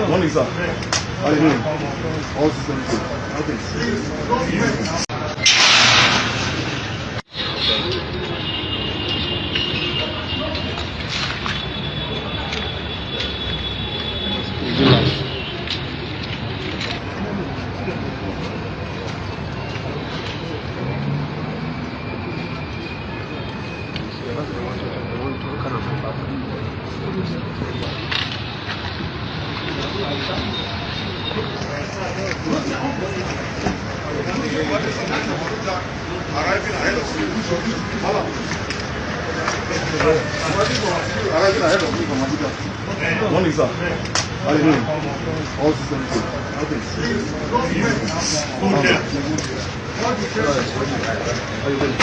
Morning, sir. How are you doing? All systems good. Okay. Morning, sir. How are you doing? All systems good. Okay. How are you doing?